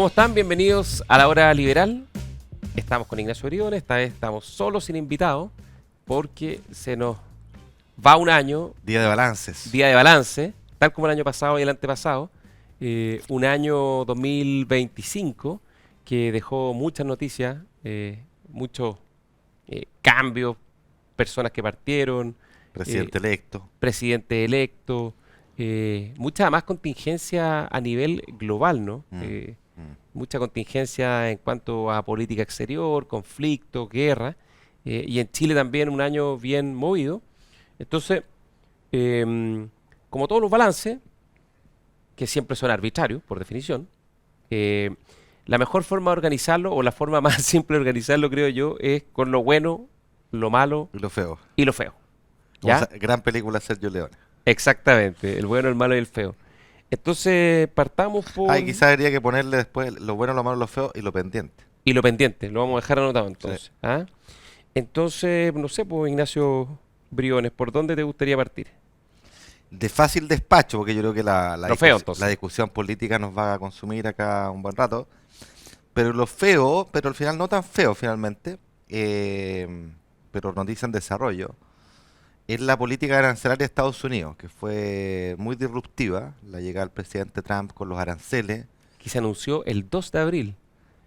¿Cómo están? Bienvenidos a la Hora Liberal. Estamos con Ignacio Briones, esta vez estamos solos sin invitados porque se nos va un año, Día de balances. día de balance, tal como el año pasado y el antepasado, un año 2025 que dejó muchas noticias, muchos cambios, personas que partieron, Presidente electo. presidente electo, mucha más contingencia a nivel global, ¿no? Mucha contingencia en cuanto a política exterior, conflicto, guerra, y en Chile también un año bien movido. Entonces, como todos los balances, que siempre son arbitrarios, por definición, eh, la mejor forma de organizarlo, o la forma más simple de organizarlo, creo yo, es con lo bueno, lo malo Y lo feo. y lo feo. Como ¿Ya? esa gran película Sergio Leone. Exactamente, el bueno, el malo y el feo. Entonces, partamos por... Y quizás habría que ponerle después lo bueno, lo malo, lo feo y lo pendiente. Y lo pendiente, lo vamos a dejar anotado Sí. entonces. ¿Ah? Entonces, no sé, pues Ignacio Briones, ¿por dónde te gustaría partir? De fácil despacho, porque yo creo que Lo feo la entonces. discusión política nos va a consumir acá un buen rato. Pero lo feo, pero al final no tan feo finalmente, pero noticia en desarrollo, es la política arancelaria de Estados Unidos, que fue muy disruptiva, la llegada del presidente Trump con los aranceles. Que se anunció el 2 de abril,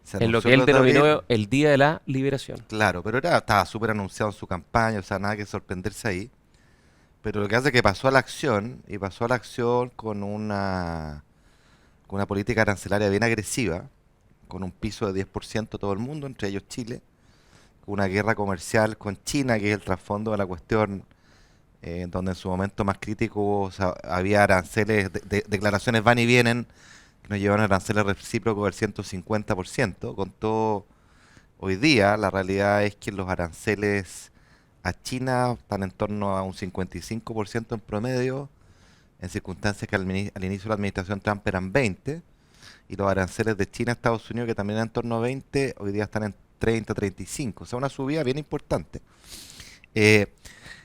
Se en lo anunció que el él 2 de abril. denominó el Día de la Liberación. Claro, pero estaba súper anunciado en su campaña, o sea, nada que sorprenderse ahí. Pero lo que hace es que pasó a la acción, y pasó a la acción con una política arancelaria bien agresiva, con un piso de 10% todo el mundo, entre ellos Chile, con una guerra comercial con China, que es el trasfondo de la cuestión, donde en su momento más crítico, o sea, había aranceles, declaraciones van y vienen, que nos llevan a aranceles recíprocos del 150%, con todo. Hoy día la realidad es que los aranceles a China están en torno a un 55% en promedio, en circunstancias que al inicio de la administración Trump eran 20, y los aranceles de China a Estados Unidos, que también eran en torno a 20, hoy día están en 30, 35, o sea, una subida bien importante. Eh,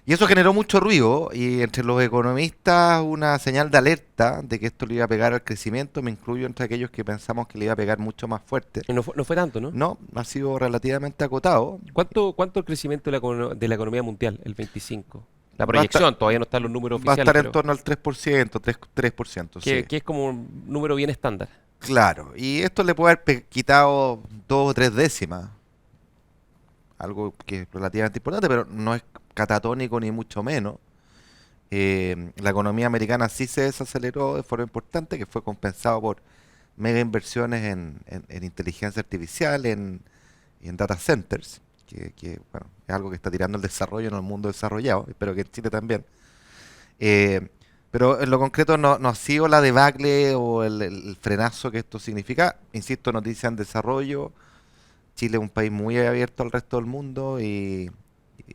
y eso generó mucho ruido, y entre los economistas una señal de alerta de que esto le iba a pegar al crecimiento. Me incluyo entre aquellos que pensamos que le iba a pegar mucho más fuerte. Y no fue tanto, ¿no? No, ha sido relativamente acotado. ¿Cuánto el crecimiento de la economía mundial, el 25? La Va a estar, proyección, todavía no están los números va a oficiales, estar en pero torno al 3%, 3%, sí. que es como un número bien estándar. Claro, y esto le puede haber quitado 2 o 3 décimas, algo que es relativamente importante, pero no es catatónico ni mucho menos. La economía americana sí se desaceleró de forma importante, que fue compensado por mega inversiones en inteligencia artificial, y en data centers, bueno, es algo que está tirando el desarrollo en el mundo desarrollado, espero que en Chile también. Eh, pero en lo concreto no ha sido la debacle o el frenazo que esto significa. Insisto, noticia en desarrollo. Chile es un país muy abierto al resto del mundo, y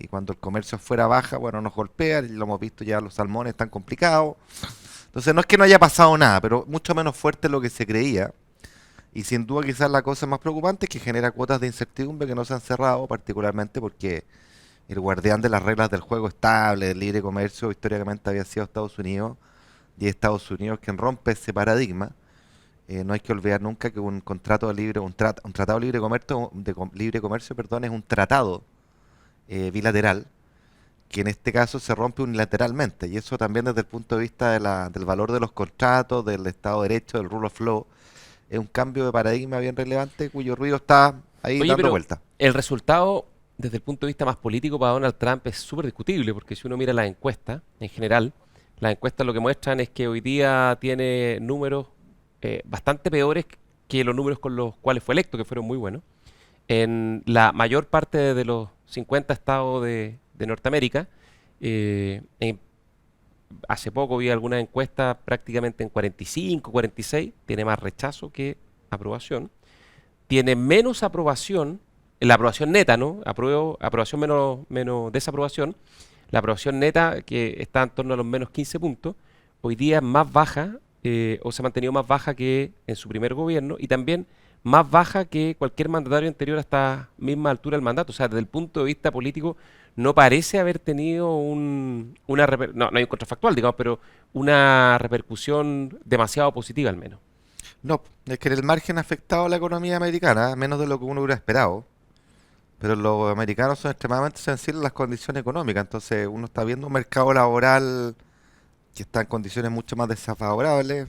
cuando el comercio afuera baja, bueno, nos golpea, y lo hemos visto ya, los salmones están complicados. Entonces no es que no haya pasado nada, pero mucho menos fuerte de lo que se creía. Y sin duda quizás la cosa más preocupante es que genera cuotas de incertidumbre que no se han cerrado, particularmente porque el guardián de las reglas del juego estable, del libre comercio, históricamente había sido Estados Unidos, y Estados Unidos quien rompe ese paradigma. No hay que olvidar nunca que un contrato de libre, un tratado de libre comercio, libre comercio, perdón, es un tratado bilateral, que en este caso se rompe unilateralmente, y eso también desde el punto de vista del valor de los contratos, del Estado de Derecho, del rule of law, es un cambio de paradigma bien relevante cuyo ruido está ahí Oye, dando pero vuelta. el resultado, desde el punto de vista más político para Donald Trump, es súper discutible, porque si uno mira las encuestas, en general, las encuestas lo que muestran es que hoy día tiene números bastante peores que los números con los cuales fue electo, que fueron muy buenos. En la mayor parte de los 50 estados de Norteamérica, en hace poco vi algunas encuestas prácticamente en 45, 46, tiene más rechazo que aprobación. Tiene menos aprobación, la aprobación neta, ¿no? Aprobación menos desaprobación. La aprobación neta, que está en torno a los menos 15 puntos, hoy día es más baja, o se ha mantenido más baja que en su primer gobierno, y también más baja que cualquier mandatario anterior a esta misma altura del mandato. O sea, desde el punto de vista político, no parece haber tenido no hay un contrafactual, digamos, pero una repercusión demasiado positiva al menos. No, es que el margen ha afectado a la economía americana, menos de lo que uno hubiera esperado. Pero los americanos son extremadamente sensibles a las condiciones económicas, entonces uno está viendo un mercado laboral que está en condiciones mucho más desfavorables,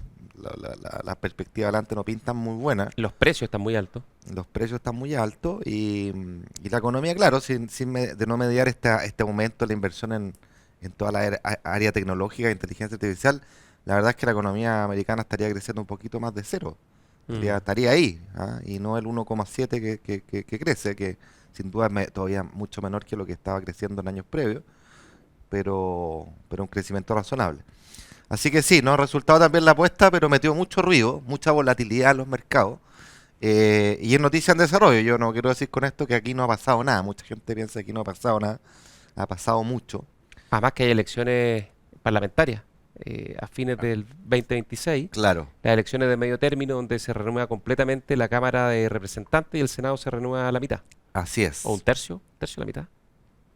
las perspectivas adelante no pintan muy buenas, Los precios están muy altos. los precios están muy altos y la economía, claro, de no mediar este aumento de la inversión en toda la área tecnológica e inteligencia artificial, la verdad es que la economía americana estaría creciendo un poquito más de cero, Mm. estaría ahí, ¿ah? Y no el 1,7 que crece, que sin duda es todavía mucho menor que lo que estaba creciendo en años previos, pero un crecimiento razonable. Así que sí, no ha resultado también la apuesta, pero metió mucho ruido, mucha volatilidad en los mercados. Y es noticia en desarrollo. Yo no quiero decir con esto que aquí no ha pasado nada. Mucha gente piensa que aquí no ha pasado nada. Ha pasado mucho. Además que hay elecciones parlamentarias a fines del 2026, Claro, las elecciones de medio término donde se renueva completamente la Cámara de Representantes y el Senado se renueva a la mitad, así o es. un tercio a la mitad,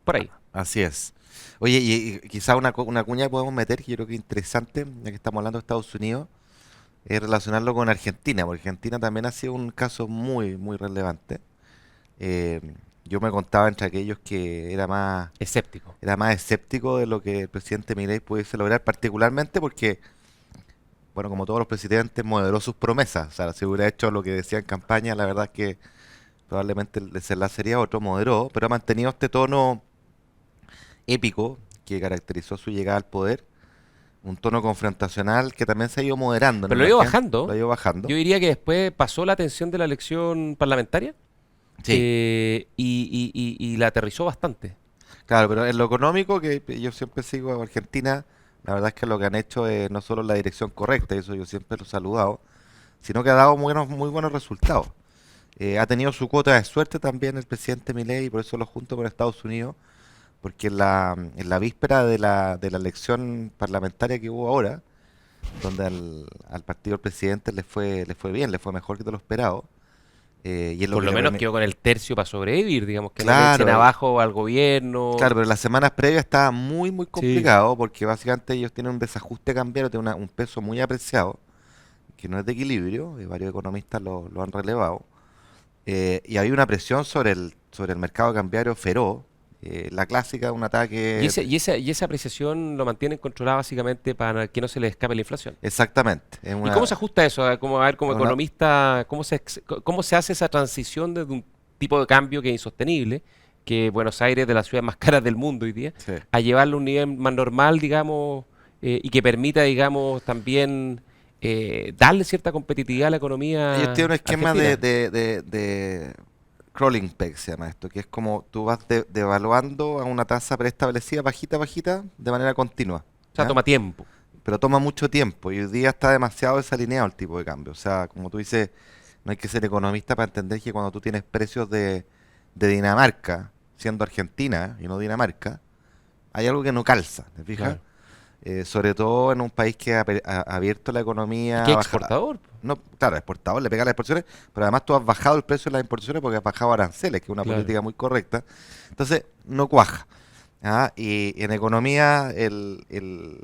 por ahí. Así es. Oye, y quizá una cuña que podemos meter, que yo creo que es interesante, ya que estamos hablando de Estados Unidos, es relacionarlo con Argentina, porque Argentina también ha sido un caso muy, muy relevante. Eh, yo me contaba entre aquellos que Escéptico. era más escéptico de lo que el presidente Milei pudiese lograr, particularmente porque, bueno, como todos los presidentes, moderó sus promesas. O sea, si hubiera hecho lo que decía en campaña, la verdad es que probablemente el desenlace sería otro, moderó, pero ha mantenido este tono épico que caracterizó su llegada al poder, un tono confrontacional que también se ha ido moderando en Pero lo el ha ido margen, lo bajando. ha ido bajando. Yo diría que después pasó la tensión de la elección parlamentaria Sí, y la aterrizó bastante. claro, pero en lo económico, que yo siempre sigo a Argentina, la verdad es que lo que han hecho es no solo la dirección correcta, y eso yo siempre lo he saludado, sino que ha dado muy buenos resultados. Ha tenido su cuota de suerte también el presidente Milei, y por eso lo junto con Estados Unidos, porque en la víspera de la elección parlamentaria que hubo ahora, donde al partido del presidente le fue bien, le fue mejor que de lo esperado, y es lo Por que lo le menos permite... quedó con el tercio para sobrevivir, digamos, que no le echen Claro, abajo al gobierno. claro, pero las semanas previas estaba muy Sí. complicado, porque básicamente ellos tienen un desajuste cambiario, tienen un peso muy apreciado, que no es de equilibrio, y varios economistas lo han relevado. Y había una presión sobre el mercado cambiario feroz, la clásica, un ataque. Y esa apreciación lo mantienen controlado básicamente para que no se le escape la inflación. Exactamente, ¿Y cómo se ajusta eso? A ver, como es una- economista, cómo se hace esa transición desde un tipo de cambio que es insostenible, que Buenos Aires es de las ciudades más caras del mundo hoy día, sí. a llevarlo a un nivel más normal, digamos, y que permita, digamos, también darle cierta competitividad a la Ellos tienen un economía esquema argentina? de crawling peg, se llama esto, que es como tú vas devaluando a una tasa preestablecida, bajita, de manera continua. O sea, ¿Ya? toma tiempo. Pero toma mucho tiempo y hoy día está demasiado desalineado el tipo de cambio. O sea, como tú dices, no hay que ser economista para entender que cuando tú tienes precios de Dinamarca, siendo Argentina y no Dinamarca, hay algo que no calza, ¿te fijas? Claro. Sobre todo en un país que ha abierto la ¿Y economía, qué exportador? no, claro, exportador, le pega las exportaciones, pero además tú has bajado el precio de las importaciones porque has bajado aranceles, que es una Claro. política muy correcta. Entonces, no cuaja. ¿Ah? Y en economía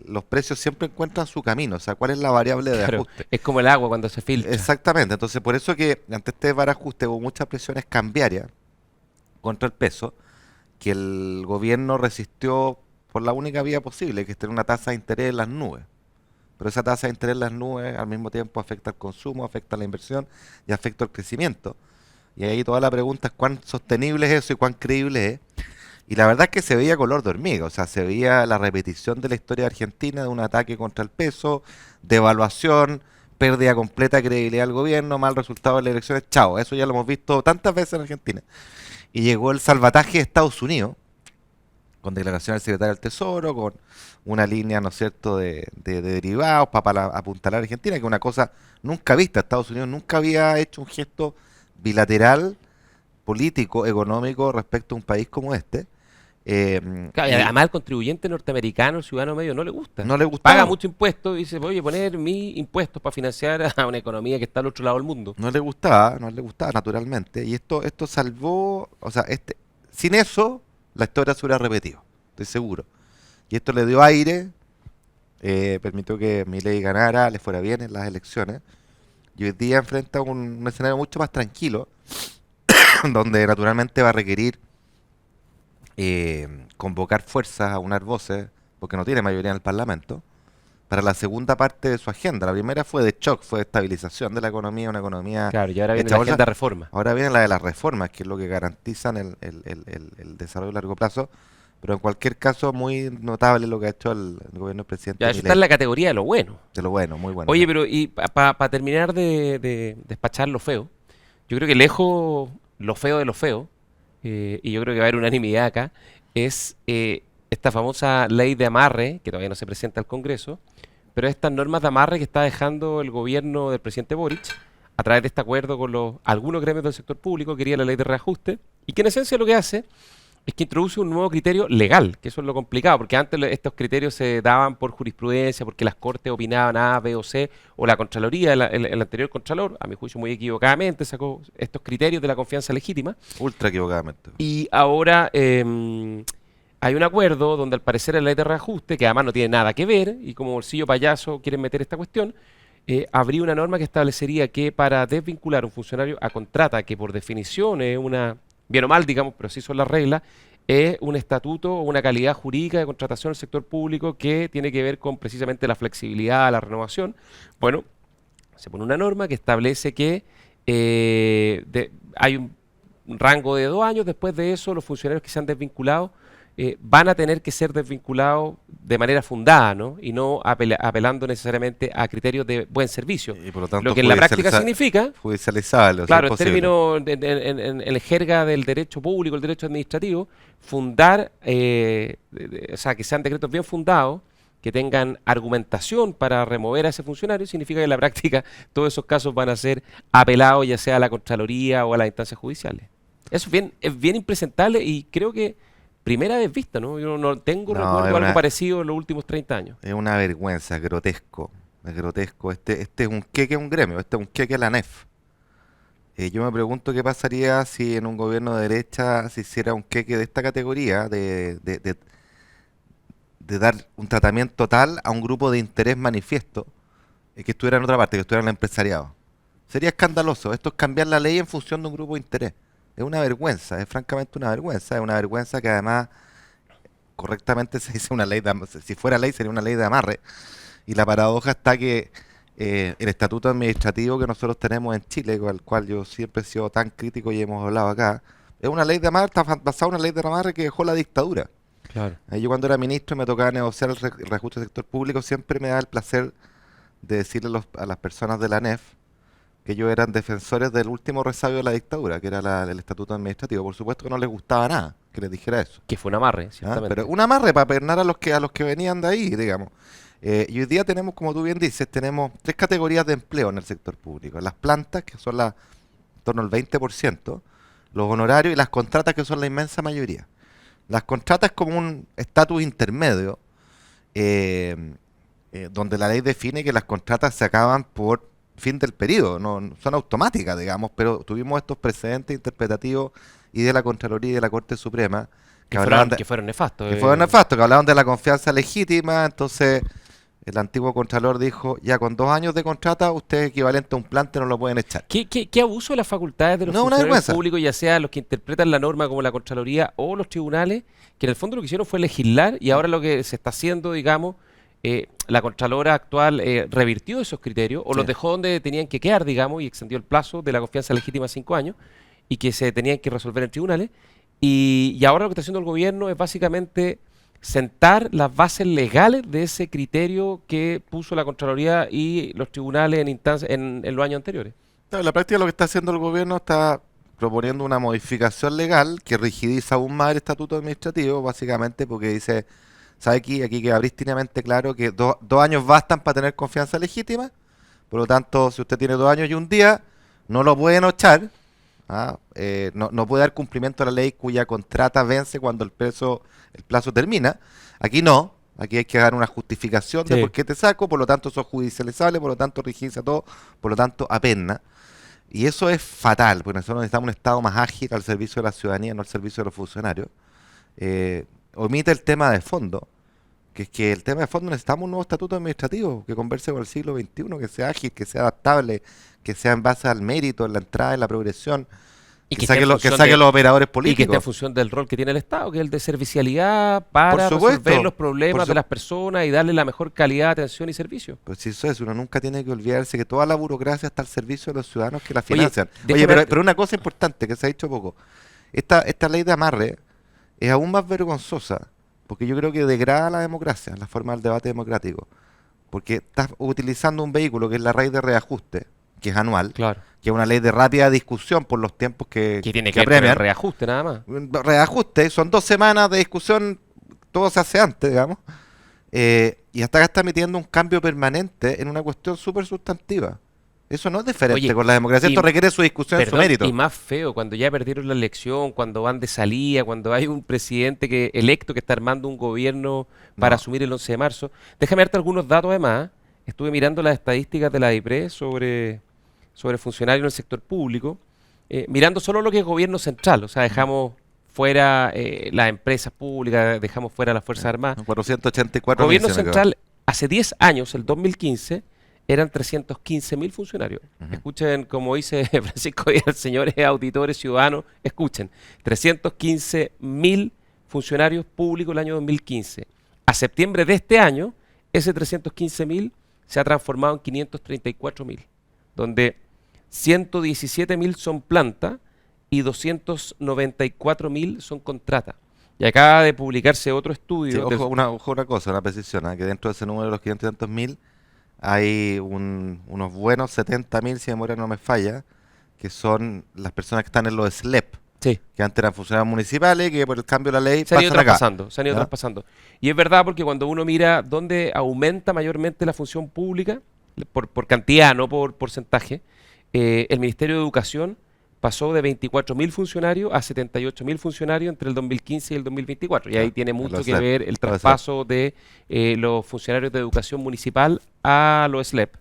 los precios siempre encuentran su camino, o sea, ¿cuál es la variable de Claro. ajuste? Es como el agua cuando se filtra. Exactamente, entonces por eso que ante este barajuste hubo muchas presiones cambiarias contra el peso, que el gobierno resistió por la única vía posible, que es tener una tasa de interés en las nubes. Pero esa tasa de interés en las nubes al mismo tiempo afecta al consumo, afecta a la inversión y afecta al crecimiento. Y ahí toda la pregunta es cuán sostenible es eso y cuán creíble es. Y la verdad es que se veía color de hormiga, o sea, se veía la repetición de la historia de Argentina, de un ataque contra el peso, devaluación, pérdida completa de credibilidad del gobierno, mal resultado de las elecciones, chao, eso ya lo hemos visto tantas veces en Argentina. Y llegó el salvataje de Estados Unidos, con declaración del secretario del Tesoro, con una línea, ¿no es cierto?, de derivados para apuntalar a Argentina, que es una cosa nunca vista. Estados Unidos nunca había hecho un gesto bilateral, político, económico respecto a un país como este. Claro, y Y además al contribuyente norteamericano, el ciudadano medio, no le gusta. no le Paga gustaba, mucho impuesto y dice, voy a poner mis impuestos para financiar a una economía que está al otro lado del mundo. no le gustaba naturalmente. Y esto salvó, o sea, sin eso, la historia se hubiera repetido, estoy seguro. Y esto le dio aire, permitió que Milei ganara, le fuera bien en las elecciones. y hoy día enfrenta un escenario mucho más tranquilo, donde naturalmente va a requerir convocar fuerzas, aunar voces, porque no tiene mayoría en el Parlamento, para la segunda parte de su agenda. La primera fue de shock, fue de estabilización de la economía, una economía Claro, y ahora viene hecha la bolsa. agenda reforma. Ahora viene la de las reformas, que es lo que garantizan el desarrollo a largo plazo. Pero en cualquier caso, muy notable lo que ha hecho el gobierno del Ya, presidente eso está en Milei. la categoría de lo bueno. De lo bueno, muy bueno, sí. Oye, pero y para terminar de despachar lo feo, yo creo que lejos lo feo de lo feo, y yo creo que va a haber unanimidad acá, es esta famosa ley de amarre, que todavía no se presenta al Congreso, pero estas normas de amarre que está dejando el gobierno del presidente Boric a través de este acuerdo con algunos gremios del sector público, quería la ley de reajuste, y que en esencia lo que hace es que introduce un nuevo criterio legal, que eso es lo complicado, porque antes estos criterios se daban por jurisprudencia, porque las cortes opinaban A, B o C, o la Contraloría, el anterior Contralor, a mi juicio muy equivocadamente, sacó estos criterios de la confianza legítima, Ultra equivocadamente. y ahora hay un acuerdo donde al parecer la ley de reajuste, que además no tiene nada que ver, y como bolsillo payaso quieren meter esta cuestión, habría una norma que establecería que para desvincular a un funcionario a contrata, que por definición es una, bien o mal, digamos, pero sí son las reglas, es un estatuto o una calidad jurídica de contratación del sector público que tiene que ver con precisamente la flexibilidad, la renovación. Bueno, se pone una norma que establece que hay un rango de 2 años. Después de eso, los funcionarios que se han desvinculado van a tener que ser desvinculados de manera fundada, ¿no? Y no apelando necesariamente a criterios de buen servicio. Y por lo Lo tanto que en la práctica significa, judicializable, si es claro, en posible. términos, en el jerga del derecho público, el derecho administrativo, fundar, o sea, que sean decretos bien fundados, que tengan argumentación para remover a ese funcionario, significa que en la práctica todos esos casos van a ser apelados ya sea a la Contraloría o a las instancias judiciales. Eso es bien impresentable y creo que primera vez vista, ¿no? Yo no tengo No, recuerdo de algo parecido en los últimos 30 años. es una vergüenza, es grotesco. Es grotesco. Este es un queque a un gremio, este es un queque a la NEF. Yo me pregunto qué pasaría si en un gobierno de derecha se hiciera un queque de esta categoría, de dar un tratamiento tal a un grupo de interés manifiesto que estuviera en otra parte, que estuviera en el empresariado. Sería escandaloso. Esto es cambiar la ley en función de un grupo de interés. Es una vergüenza, es francamente una vergüenza. Es una vergüenza que además correctamente se dice una ley si fuera ley sería una ley de amarre. Y la paradoja está que el estatuto administrativo que nosotros tenemos en Chile, con el cual yo siempre he sido tan crítico y hemos hablado acá, es una ley de amarre, está basada en una ley de amarre que dejó la dictadura. Claro. Yo cuando era ministro y me tocaba negociar el reajuste del sector público, siempre me da el placer de decirle a las personas de la NEF que ellos eran defensores del último resabio de la dictadura, que era el estatuto administrativo. Por supuesto que no les gustaba nada que les dijera eso. Que fue un amarre, ¿Ah? ciertamente. Pero un amarre para pernar a los que venían de ahí, digamos. Y hoy día tenemos, como tú bien dices, tenemos tres categorías de empleo en el sector público. Las plantas, que son en torno al 20%, los honorarios y las contratas, que son la inmensa mayoría. Las contratas como un estatus intermedio, donde la ley define que las contratas se acaban por fin del periodo, no son automáticas, digamos, pero tuvimos estos precedentes interpretativos y de la Contraloría y de la Corte Suprema que hablaban Que fueron nefastos. que fueron nefastos, que hablaban de la confianza legítima. Entonces el antiguo Contralor dijo, ya con 2 años de contrata, usted es equivalente a un plante, no lo pueden echar. ¿Qué abuso de las facultades de los No, una funcionarios vergüenza. públicos, ya sea los que interpretan la norma como la Contraloría o los tribunales, que en el fondo lo que hicieron fue legislar y ahora lo que se está haciendo, digamos, la Contralora actual revirtió esos criterios o Sí. los dejó donde tenían que quedar, digamos, y extendió el plazo de la confianza legítima a 5 años y que se tenían que resolver en tribunales. Y ahora lo que está haciendo el gobierno es básicamente sentar las bases legales de ese criterio que puso la Contraloría y los tribunales en los años anteriores. No, en la práctica lo que está haciendo el gobierno está proponiendo una modificación legal que rigidiza aún más el estatuto administrativo, básicamente porque dice, ¿sabe aquí queda prístinamente claro que 2 años bastan para tener confianza legítima? Por lo tanto, si usted tiene 2 años y un día, no lo pueden echar. No puede dar cumplimiento a la ley cuya contrata vence cuando el plazo termina. Aquí no. Aquí hay que dar una justificación de Sí. por qué te saco, por lo tanto eso es judicializable, por lo tanto rigidiza todo, por lo tanto apena. Y eso es fatal, porque nosotros necesitamos un Estado más ágil al servicio de la ciudadanía, no al servicio de los funcionarios. Omite el tema de fondo, que es que el tema de fondo necesitamos un nuevo estatuto administrativo que converse con el siglo XXI, que sea ágil, que sea adaptable, que sea en base al mérito, en la entrada, en la progresión, Y que que esté en que función saquen los operadores y que esté en políticos. función del rol que tiene el Estado, que es el de servicialidad Por para resolver supuesto, los por problemas de su- las personas y darle la mejor calidad de atención y servicio. pues si eso es, uno nunca tiene que olvidarse que toda la burocracia está al servicio de los ciudadanos que la Oye, financian. Oye, déjame... pero una cosa importante que se ha dicho poco, esta ley de amarre es aún más vergonzosa, porque yo creo que degrada la democracia, la forma del debate democrático, porque estás utilizando un vehículo que es la ley de reajuste, que es anual, Claro. que es una ley de rápida discusión por los tiempos Que tiene que que ver con el apremian. reajuste nada más. Un reajuste, son 2 semanas de discusión, todo se hace antes, digamos, y hasta acá está metiendo un cambio permanente en una cuestión súper sustantiva. Eso no es diferente Oye, con la democracia, esto y, requiere su discusión en su perdón, y mérito. más feo, cuando ya perdieron la elección, cuando van de salida, cuando hay un presidente que electo que está armando un gobierno para No, asumir el 11 de marzo. Déjame darte algunos datos además. Estuve mirando las estadísticas de la DIPRE sobre funcionarios en el sector público, mirando solo lo que es gobierno central, o sea, dejamos fuera las empresas públicas, dejamos fuera las Fuerzas Armadas. 484.000 Gobierno se me quedó. central, hace 10 años, el 2015, eran 315.000 funcionarios. Ujú. Escuchen, como dice Francisco Díaz, señores auditores, ciudadanos, escuchen, 315.000 funcionarios públicos el año 2015. A septiembre de este año, ese 315.000 se ha transformado en 534.000, donde 117.000 son planta y 294.000 son contrata. Y acaba de publicarse otro Sí, estudio del... ojo una cosa, una precisión, que dentro de ese número de los 500 y tantos mil hay unos buenos 70.000, si mi memoria no me falla, que son las personas que están en los SLEP, Sí, que antes eran funcionarios municipales, que por el cambio de la ley se han ido pasan acá. traspasando, se han ido ¿Ya? traspasando. Y es verdad porque cuando uno mira dónde aumenta mayormente la función pública, por cantidad, no por porcentaje, el Ministerio de Educación pasó de 24.000 funcionarios a 78.000 funcionarios entre el 2015 y el 2024. Y ahí Ya, tiene a mucho los que SLEP, ver el a los SLEP. traspaso de los funcionarios de educación municipal a los SLEP.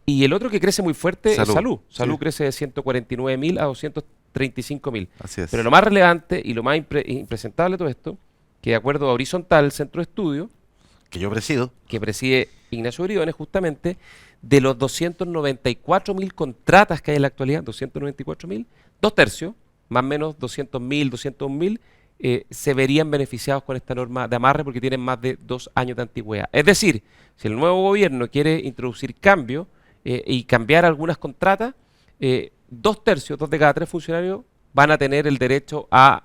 Y el otro que crece muy fuerte es Salud. salud. Salud Sí. crece de 149.000 a 235.000. Así es. Pero lo más relevante y lo más impresentable de todo esto, que de acuerdo a Horizontal, el centro de estudio, Que yo presido. que preside Ignacio Briones, justamente, de los 294.000 contratas que hay en la actualidad, 294.000, 2/3, más o menos 200.000, 201.000, se verían beneficiados con esta norma de amarre porque tienen más de 2 años de antigüedad. Es decir, si el nuevo gobierno quiere introducir cambios y cambiar algunas contratas, 2/3, 2 de cada 3 funcionarios van a tener el derecho a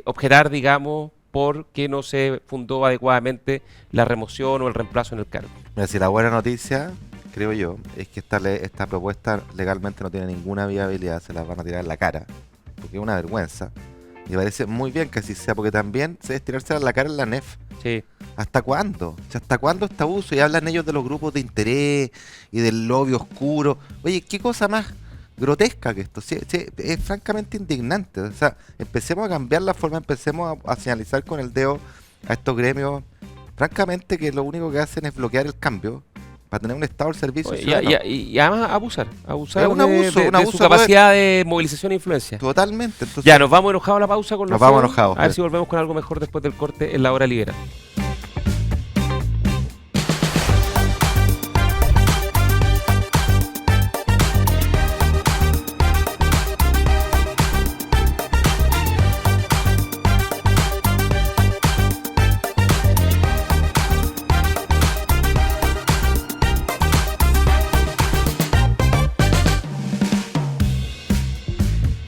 objetar, digamos, porque no se fundó adecuadamente la remoción o el reemplazo en el cargo. Mira, si la buena noticia, creo yo, es que esta propuesta legalmente no tiene ninguna viabilidad, se las van a tirar en la cara, porque es una vergüenza. Y parece muy bien que así sea, porque también se debe tirarse en la cara en la NEF. Sí. ¿Hasta cuándo? O sea, ¿hasta cuándo este abuso? Y hablan ellos de los grupos de interés y del lobby oscuro. Oye, ¿qué cosa más grotesca que esto? Sí, sí, es francamente indignante. O sea, empecemos a cambiar la forma, empecemos a señalizar con el dedo a estos gremios. Francamente que lo único que hacen es bloquear el cambio para tener un estado del servicio Oye, ciudadano. y además abusar Es un de, abuso, de- un de abuso su de poder. capacidad de movilización e influencia. Totalmente. Entonces, Ya, nos vamos enojados a la pausa con los Nos vamos feos. enojados, A ver sí. si volvemos con algo mejor después del corte en la hora liberal.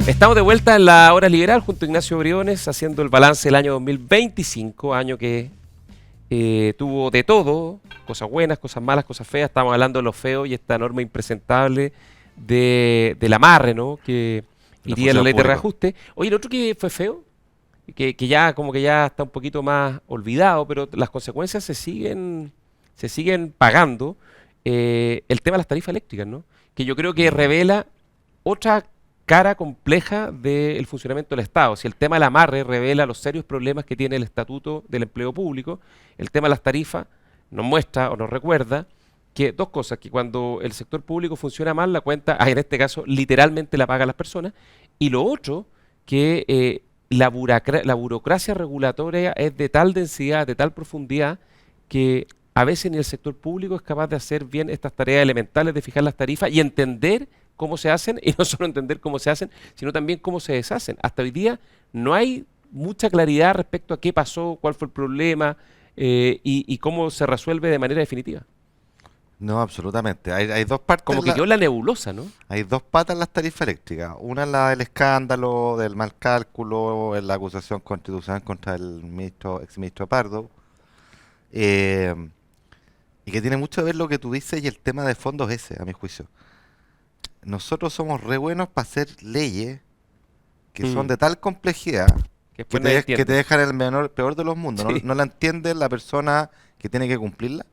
Estamos de vuelta en la hora liberal junto a Ignacio Briones haciendo el balance del año 2025, año que tuvo de todo, cosas buenas, cosas malas, cosas feas. Estamos hablando de lo feo y esta norma impresentable del amarre, ¿no? Que La iría a la función ley de pública. reajuste. Oye, el otro que fue feo, que ya como que ya está un poquito más olvidado, pero las consecuencias se siguen pagando. El tema de las tarifas eléctricas, ¿no? Que yo creo que revela otra cara compleja del funcionamiento del Estado. Si el tema del amarre revela los serios problemas que tiene el Estatuto del Empleo Público, el tema de las tarifas nos muestra o nos recuerda que dos cosas, que cuando el sector público funciona mal, la cuenta, en este caso, literalmente la pagan las personas, y lo otro, que la burocracia regulatoria es de tal densidad, de tal profundidad, que a veces ni el sector público es capaz de hacer bien estas tareas elementales de fijar las tarifas y entender cómo se hacen, y no solo entender cómo se hacen, sino también cómo se deshacen. Hasta hoy día no hay mucha claridad respecto a qué pasó, cuál fue el problema y cómo se resuelve de manera definitiva. No, absolutamente. Hay dos partes, Como que quedó la nebulosa, ¿no? hay dos patas en las tarifas eléctricas. Una es la del escándalo, del mal cálculo, en la acusación constitucional contra el exministro Pardo. eh, y que tiene mucho que ver lo que tú dices y el tema de fondo es ese, a mi juicio. Nosotros somos re buenos para hacer leyes que son Mm. de tal complejidad Que que después nadie que te entiende. dejan el peor de los mundos. No, Sí. no la entiende la persona que tiene que cumplirla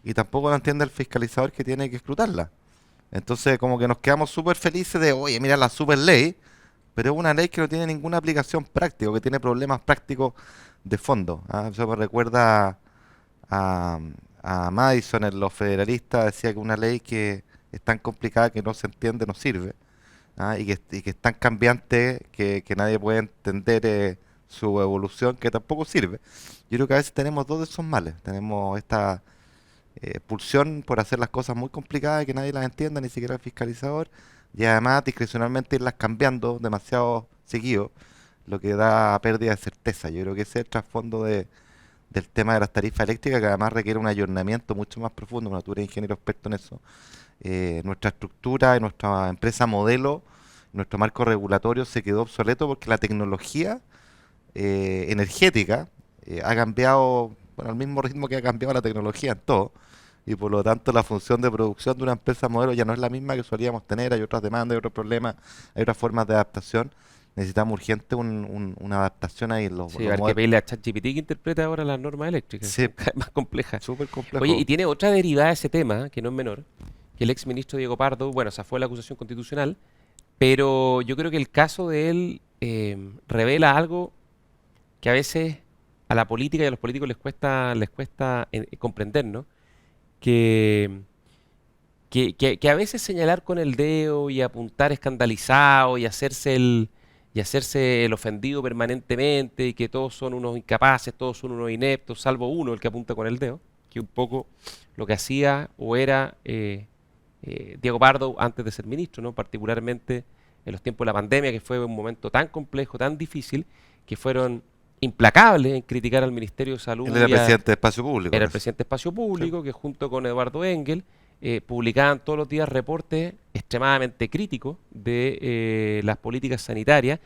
y tampoco la entiende el fiscalizador que tiene que escrutarla. Entonces, como que nos quedamos súper felices de, oye, mira la super ley, pero es una ley que no tiene ninguna aplicación práctica, que tiene problemas prácticos de fondo. ¿Ah? Eso me recuerda a, a Madison, en Los Federalistas, decía que una ley que es tan complicada que no se entiende no sirve. ¿Ah? Y que es tan cambiante que nadie puede entender su evolución, que tampoco sirve. Yo creo que a veces tenemos dos de esos males. Tenemos esta pulsión por hacer las cosas muy complicadas y que nadie las entienda, ni siquiera el fiscalizador, y además discrecionalmente irlas cambiando demasiado seguido, lo que da pérdida de certeza. Yo creo que ese es el trasfondo del tema de las tarifas eléctricas, que además requiere un ayornamiento mucho más profundo. Bueno, tú eres ingeniero experto en eso. Nuestra estructura y nuestra empresa modelo, nuestro marco regulatorio se quedó obsoleto porque la tecnología energética ha cambiado, bueno, al mismo ritmo que ha cambiado la tecnología en todo, y por lo tanto la función de producción de una empresa modelo ya no es la misma que solíamos tener. Hay otras demandas, hay otros problemas, hay otras formas de adaptación. Necesitamos urgente una adaptación ahí en Sí, los hay que modelos. pedirle a ChatGPT que interprete ahora las normas eléctricas, Sí, son cada vez más complejas. súper Oye, y complejo. tiene otra derivada de ese tema, que no es menor, que el ex ministro Diego Pardo, bueno, esa fue la acusación constitucional, pero yo creo que el caso de él revela algo que a veces a la política y a los políticos les cuesta comprender, ¿no? Que, que a veces señalar con el dedo y apuntar escandalizado y hacerse el ofendido permanentemente y que todos son unos incapaces, todos son unos ineptos, salvo uno el que apunta con el dedo, que un poco lo que hacía o era Diego Pardo antes de ser ministro, ¿no? Particularmente en los tiempos de la pandemia, que fue un momento tan complejo, tan difícil, que fueron implacables en criticar al Ministerio de Él Salud era y a, presidente de Espacio Público era en el eso. presidente de Espacio Sí. Público, que junto con Eduardo Engel publicaban todos los días reportes extremadamente críticos de las políticas sanitarias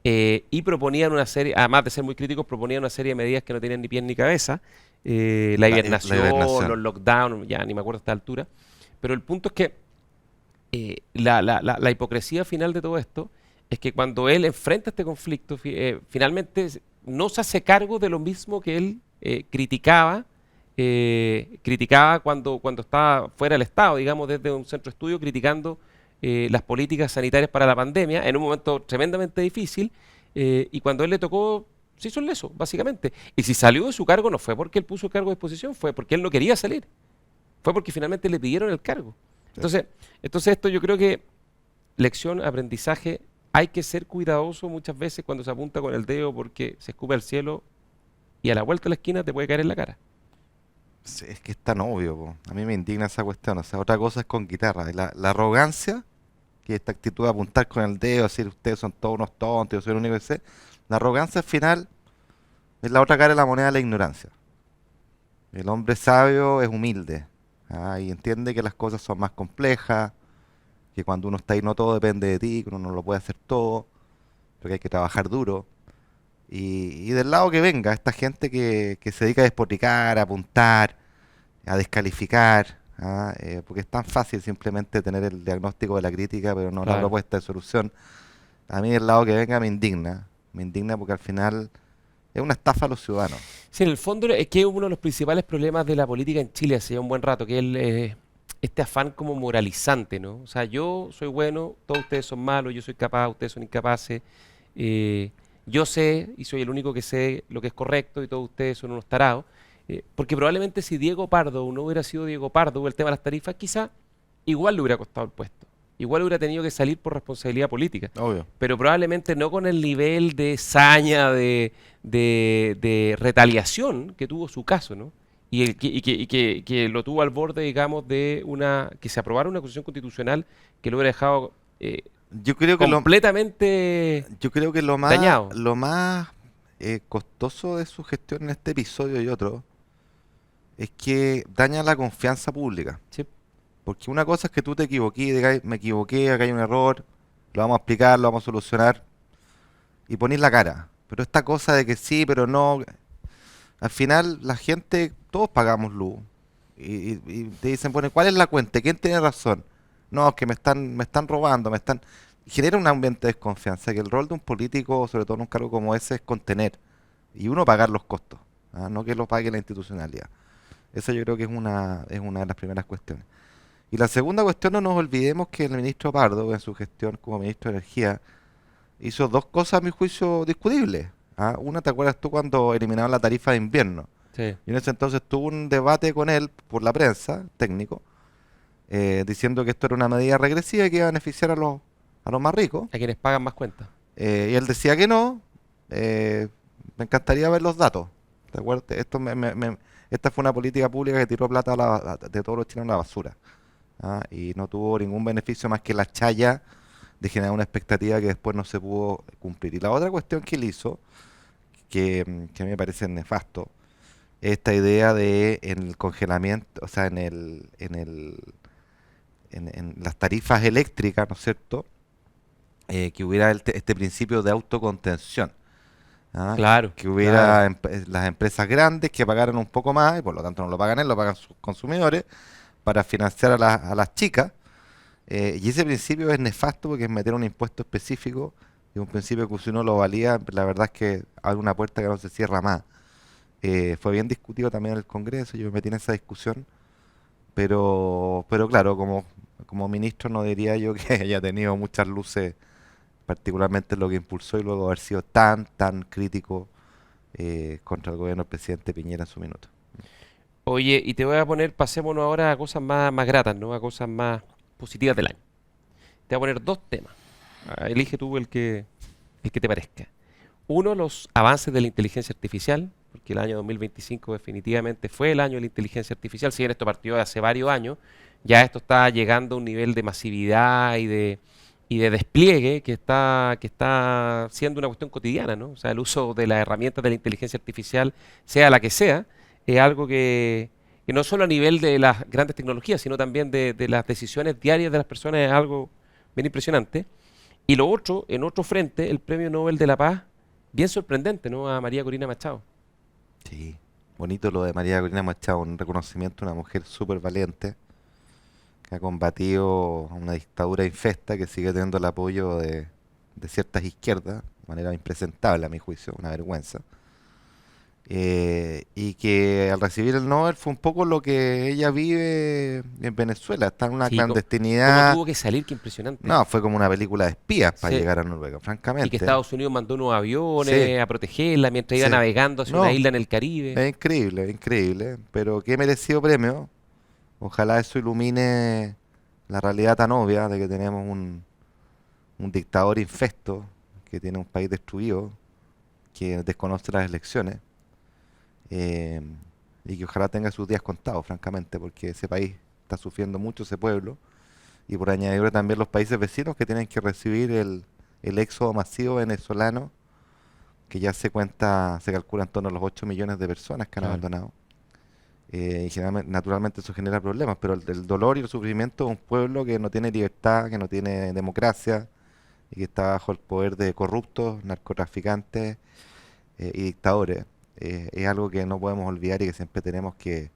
y proponían una serie, además de ser muy críticos, proponían una serie de medidas que no tenían ni pie ni cabeza, la La hibernación, los hibernación. lockdowns, ya ni me acuerdo a esta altura, pero el punto es que la hipocresía final de todo esto es que cuando él enfrenta este conflicto, finalmente no se hace cargo de lo mismo que él criticaba cuando estaba fuera del Estado, digamos, desde un centro de estudio, criticando las políticas sanitarias para la pandemia en un momento tremendamente difícil, y cuando él le tocó, se hizo el leso, básicamente. Y si salió de su cargo no fue porque él puso el cargo a disposición, fue porque él no quería salir, fue porque finalmente le pidieron el cargo. Sí. Entonces esto yo creo que lección, aprendizaje, hay que ser cuidadoso muchas veces cuando se apunta con el dedo porque se escupe al cielo y a la vuelta de la esquina te puede caer en la cara. Sí, es que es tan obvio, po. A mí me indigna esa cuestión. O sea, otra cosa es con guitarra. La arrogancia, que es esta actitud de apuntar con el dedo, decir ustedes son todos unos tontos, yo soy el único que sé. La arrogancia al final es la otra cara de la moneda de la ignorancia. El hombre sabio es humilde, y entiende que las cosas son más complejas, que cuando uno está ahí no todo depende de ti, que uno no lo puede hacer todo, pero que hay que trabajar duro. Y del lado que venga, esta gente que se dedica a despotricar, a apuntar, a descalificar, porque es tan fácil simplemente tener el diagnóstico de la crítica, pero no la Claro. propuesta de solución. A mí del lado que venga me indigna porque al final es una estafa a los ciudadanos. Sí, en el fondo es que uno de los principales problemas de la política en Chile hace ya un buen rato, que es este afán como moralizante, ¿no? O sea, yo soy bueno, todos ustedes son malos, yo soy capaz, ustedes son incapaces, eh, yo sé y soy el único que sé lo que es correcto y todos ustedes son unos tarados. Porque probablemente si Diego Pardo no hubiera sido Diego Pardo o el tema de las tarifas, quizá igual le hubiera costado el puesto. Igual hubiera tenido que salir por responsabilidad política, Obvio. pero probablemente no con el nivel de saña, de retaliación que tuvo su caso, ¿no? y que lo tuvo al borde, digamos, que se aprobara una acusación constitucional que lo hubiera dejado Yo creo que completamente yo creo que dañado. lo más costoso de su gestión en este episodio y otro es que daña la confianza pública. Sí, Porque una cosa es que tú te equivoqué, digas, me equivoqué, acá hay un error, lo vamos a explicar, lo vamos a solucionar y ponís la cara. Pero esta cosa de que sí, pero no, al final la gente, todos pagamos luz. Y te dicen, bueno, ¿cuál es la cuenta? ¿Quién tiene razón? No, es que me están robando, me están... Genera un ambiente de desconfianza, que el rol de un político, sobre todo en un cargo como ese, es contener. Y uno pagar los costos, ¿ah? No que lo pague la institucionalidad. Esa yo creo que es una de las primeras cuestiones. Y la segunda cuestión, no nos olvidemos que el ministro Pardo, en su gestión como ministro de Energía, hizo dos cosas, a mi juicio, discutibles. ¿Ah? Una, ¿te acuerdas tú cuando eliminaron la tarifa de invierno? sí. Y en ese entonces tuvo un debate con él por la prensa, técnico, diciendo que esto era una medida regresiva y que iba a beneficiar a los más ricos. A quienes pagan más cuentas. Y él decía que no. Me encantaría ver los datos. ¿Te acuerdas? Esta fue una política pública que tiró plata de todos los chilenos a la basura. ¿Ah? Y no tuvo ningún beneficio más que la chaya de generar una expectativa que después no se pudo cumplir. Y la otra cuestión que él hizo, que a mí me parece nefasto, es esta idea de en el congelamiento, o sea, en las tarifas eléctricas, ¿no es cierto? Que hubiera este principio de autocontención. ¿Ah? Claro, Que claro. hubiera las empresas grandes que pagaran un poco más, y por lo tanto no lo pagan él, lo pagan sus consumidores, para financiar a las chicas. Y ese principio es nefasto porque es meter un impuesto específico, y un principio que si uno lo valía, la verdad es que abre una puerta que no se cierra más. Fue bien discutido también en el Congreso, yo me metí en esa discusión, pero claro, como ministro no diría yo que haya tenido muchas luces, particularmente en lo que impulsó y luego haber sido tan crítico contra el gobierno del presidente Piñera en su minuto. Oye, y te voy a poner, pasémonos ahora a cosas más gratas, ¿no? A cosas más positivas del año. Te voy a poner dos temas. Elige tú el que te parezca. Uno, los avances de la inteligencia artificial, porque el año 2025 definitivamente fue el año de la inteligencia artificial. Si bien esto partió de hace varios años, ya esto está llegando a un nivel de masividad y de despliegue que está siendo una cuestión cotidiana, ¿no? O sea, el uso de las herramientas de la inteligencia artificial, sea la que sea, es algo que no solo a nivel de las grandes tecnologías, sino también de las decisiones diarias de las personas es algo bien impresionante. Y lo otro, en otro frente, el Premio Nobel de la Paz, bien sorprendente, ¿no? A María Corina Machado. Sí, bonito lo de María Corina Machado, un reconocimiento a una mujer súper valiente que ha combatido una dictadura infesta que sigue teniendo el apoyo de ciertas izquierdas, de manera impresentable a mi juicio, una vergüenza. Y que al recibir el Nobel fue un poco lo que ella vive en Venezuela, está en una Sí, cómo clandestinidad. tuvo que salir, qué impresionante. No, fue como una película de espías para Sí, llegar a Noruega, y que francamente. Estados Unidos mandó unos Sí, aviones a protegerla mientras iba sí. navegando hacia una No, isla en el Caribe. es increíble, pero qué merecido premio. Ojalá eso ilumine la realidad tan obvia de que tenemos un dictador infesto que tiene un país destruido, que desconoce las elecciones, eh, y que ojalá tenga sus días contados, francamente, porque ese país está sufriendo mucho, ese pueblo, y por añadidura también los países vecinos que tienen que recibir el éxodo masivo venezolano, que ya se calcula en torno a los 8 millones de personas que han Claro. abandonado. Y generalmente, naturalmente eso genera problemas, pero el dolor y el sufrimiento de un pueblo que no tiene libertad, que no tiene democracia y que está bajo el poder de corruptos, narcotraficantes y dictadores, es algo que no podemos olvidar y que siempre tenemos que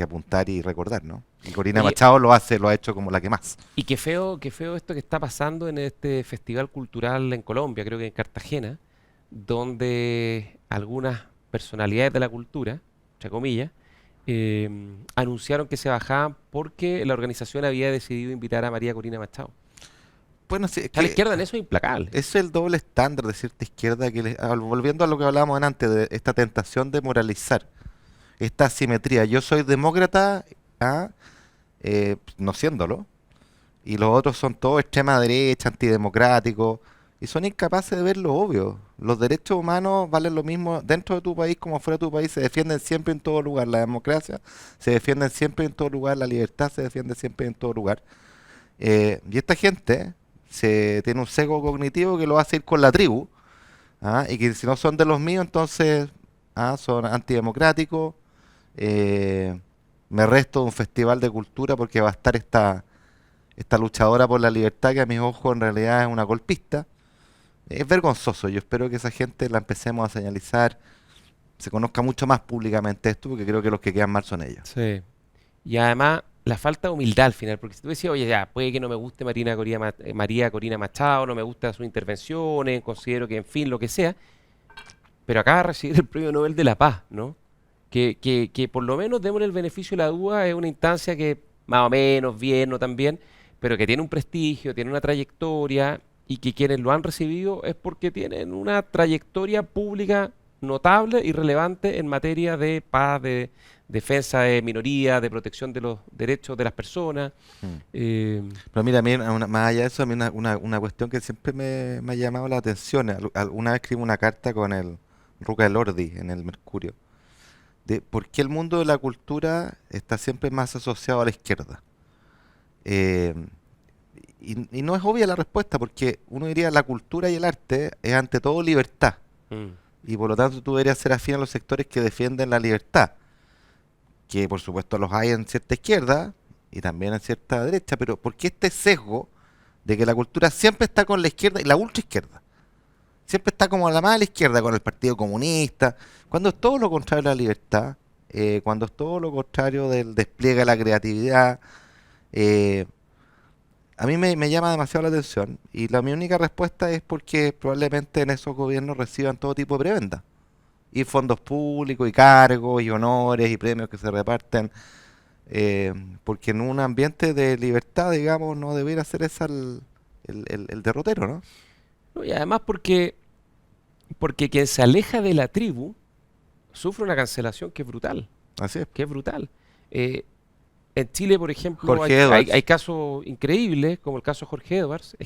apuntar y recordar, ¿no? Y Corina Oye, Machado lo ha hecho como la que más. y qué feo esto que está pasando en este festival cultural en Colombia, creo que en Cartagena, donde algunas personalidades de la cultura, entre comillas, anunciaron que se bajaban porque la organización había decidido invitar a María Corina Machado. Bueno, sí, es O sea, la que izquierda en eso es implacable. es el doble estándar de cierta izquierda volviendo a lo que hablábamos antes, de esta tentación de moralizar, esta asimetría. Yo soy demócrata, ¿ah? No siéndolo, y los otros son todos extrema derecha, antidemocráticos, y son incapaces de ver lo obvio. Los derechos humanos valen lo mismo dentro de tu país como fuera de tu país, se defienden siempre en todo lugar. La democracia se defiende siempre en todo lugar, la libertad se defiende siempre en todo lugar. Y esta gente tiene un sesgo cognitivo que lo hace ir con la tribu, ¿ah? Y que si no son de los míos, entonces son antidemocráticos. eh, Me resto de un festival de cultura porque va a estar esta luchadora por la libertad que a mis ojos en realidad es una golpista. Es vergonzoso. Yo espero que esa gente la empecemos a señalizar, se conozca mucho más públicamente esto, porque creo que los que quedan mal son ellos. Sí. Y además, la falta de humildad al final, porque si tú decías, oye, ya, puede que no me guste María Corina Machado, no me gustan sus intervenciones, considero que, en fin, lo que sea, pero acaba de recibir el Premio Nobel de la Paz, ¿no? Que por lo menos demos el beneficio de la duda, es una instancia que más o menos bien, no tan bien, pero que tiene un prestigio, tiene una trayectoria y que quienes lo han recibido es porque tienen una trayectoria pública notable y relevante en materia de paz, de defensa de minorías, de protección de los derechos de las personas. Mm. eh, Pero mira, a mí, más allá de eso, a mí una cuestión que siempre me ha llamado la atención. Alguna vez escribí una carta con el Ruca Elordi en el Mercurio, de por qué el mundo de la cultura está siempre más asociado a la izquierda. Eh, y no es obvia la respuesta, porque uno diría la cultura y el arte es ante todo libertad, mm, y por lo tanto tú deberías ser afín a los sectores que defienden la libertad, que por supuesto los hay en cierta izquierda y también en cierta derecha, pero ¿por qué este sesgo de que la cultura siempre está con la izquierda y la ultra izquierda? Siempre está como a la mala izquierda con el Partido Comunista, cuando es todo lo contrario de la libertad, cuando es todo lo contrario del despliegue de la creatividad. eh, a mí me llama demasiado la atención, y mi única respuesta es porque probablemente en esos gobiernos reciban todo tipo de prebendas y fondos públicos y cargos y honores y premios que se reparten, eh, porque en un ambiente de libertad, digamos, no debería ser ese el derrotero, ¿no? no, y además porque quien se aleja de la tribu sufre una cancelación que es brutal, Así es. que es brutal. Eh, En Chile, por ejemplo, Jorge Edwards. hay casos increíbles, como el caso de Jorge Edwards,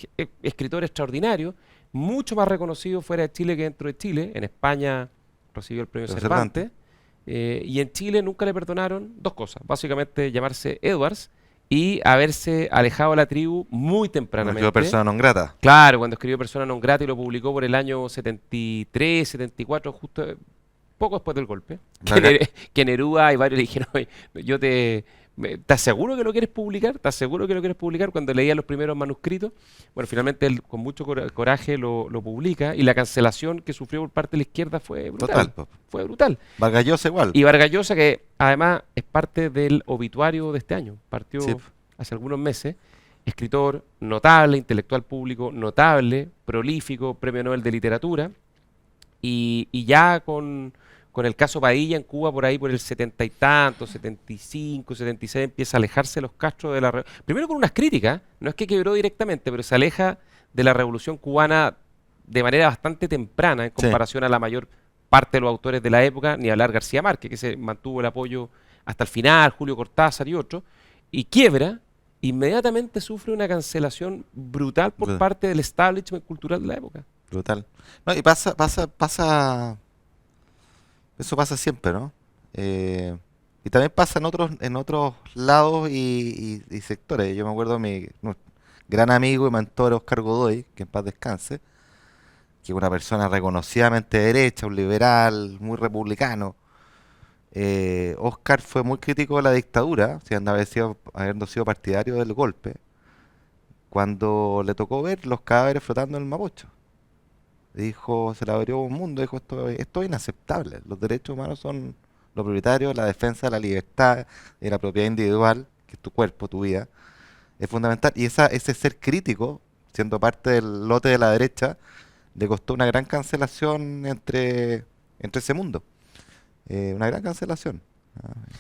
escritor extraordinario, mucho más reconocido fuera de Chile que dentro de Chile. En España recibió el premio Pero Cervantes. Cervantes, y en Chile nunca le perdonaron dos cosas. Básicamente llamarse Edwards y haberse alejado de la tribu muy No quedó tempranamente. persona non grata. Claro, cuando escribió Persona non grata y lo publicó por el año 73, 74, justo poco después del golpe, Varga- que Neruda y varios le dijeron, "Oye, ¿estás seguro que lo quieres publicar? ¿Estás seguro que lo quieres publicar?" Cuando leía los primeros manuscritos, bueno, finalmente él con mucho coraje lo publica, y la cancelación que sufrió por parte de la izquierda Total, po. fue brutal. Vargas Llosa igual. Y Vargas Llosa, que además es parte del obituario de este año, Sí, partió hace algunos meses, escritor notable, intelectual público notable, prolífico, premio Nobel de Literatura, y ya con el caso Padilla en Cuba por ahí por el 70 y tanto, 75, 76, empieza a alejarse los Castro de primero con unas críticas, no es que quebró directamente, pero se aleja de la revolución cubana de manera bastante temprana en sí. comparación a la mayor parte de los autores de la época, ni hablar García Márquez, que se mantuvo el apoyo hasta el final, Julio Cortázar y otros, y quiebra, inmediatamente sufre una cancelación brutal por Bru- parte del establishment cultural de la época. Brutal. No, y eso pasa siempre, ¿no? Y también pasa en otros lados y sectores. Yo me acuerdo de mi gran amigo y mentor Oscar Godoy, que en paz descanse, que es una persona reconocidamente derecha, un liberal, muy republicano. Oscar fue muy crítico de la dictadura, si habiendo sido partidario del golpe, cuando le tocó ver los cadáveres flotando en el Mapocho. Dijo, se le abrió un mundo, dijo, esto es inaceptable. Los derechos humanos son lo prioritario, la defensa de la libertad y la propiedad individual, que es tu cuerpo, tu vida, es fundamental. Y ese ser crítico, siendo parte del lote de la derecha, le costó una gran cancelación entre ese mundo. Una gran cancelación.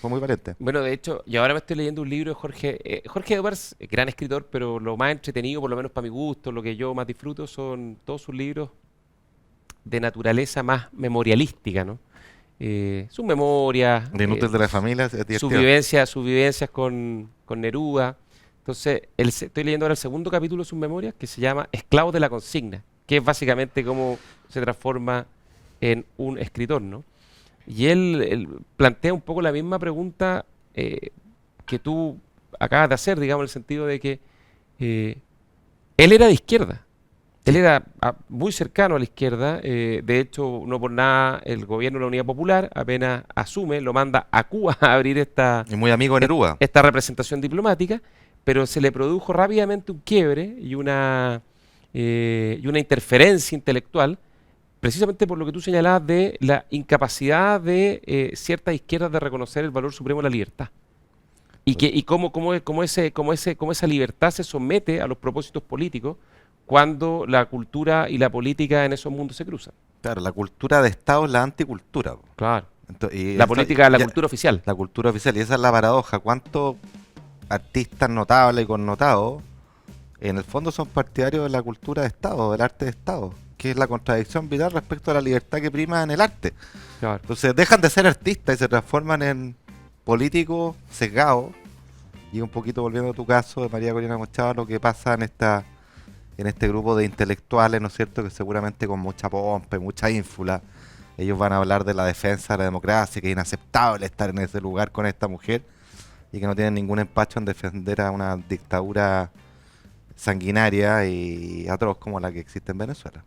Fue muy valiente. Bueno, de hecho, y ahora me estoy leyendo un libro de Jorge Edwards, gran escritor, pero lo más entretenido, por lo menos para mi gusto, lo que yo más disfruto, son todos sus libros de naturaleza más memorialística, ¿no? Sus memorias, De Inútil de la familia, es divertido. sus vivencias con Neruda. Entonces, estoy leyendo ahora el segundo capítulo de sus memorias, que se llama Esclavos de la Consigna, que es básicamente cómo se transforma en un escritor, ¿no? Y él plantea un poco la misma pregunta que tú acabas de hacer, digamos, en el sentido de que eh, él era de izquierda. Él Sí. era muy cercano a la izquierda. De hecho, no por nada el gobierno de la Unidad Popular apenas asume, lo manda a Cuba a abrir Y muy amigo de Neruda. esta representación diplomática, pero se le produjo rápidamente un quiebre y una interferencia intelectual, precisamente por lo que tú señalabas de la incapacidad de ciertas izquierdas de reconocer el valor supremo de la libertad. Y cómo esa libertad se somete a los propósitos políticos cuando la cultura y la política en esos mundos se cruzan. Claro, la cultura de Estado es la anticultura, po. Claro. Y La eso, política, la cultura oficial. la cultura oficial, y esa es la paradoja. ¿Cuántos artistas notables y connotados en el fondo son partidarios de la cultura de Estado, del arte de Estado? Que es la contradicción vital respecto a la libertad que prima en el arte. Claro. Entonces dejan de ser artistas y se transforman en políticos sesgados. Y un poquito volviendo a tu caso de María Corina Machado, lo que pasa en este grupo de intelectuales, ¿no es cierto? Que seguramente con mucha pompa y mucha ínfula, ellos van a hablar de la defensa de la democracia, que es inaceptable estar en ese lugar con esta mujer y que no tienen ningún empacho en defender a una dictadura sanguinaria y atroz como la que existe en Venezuela.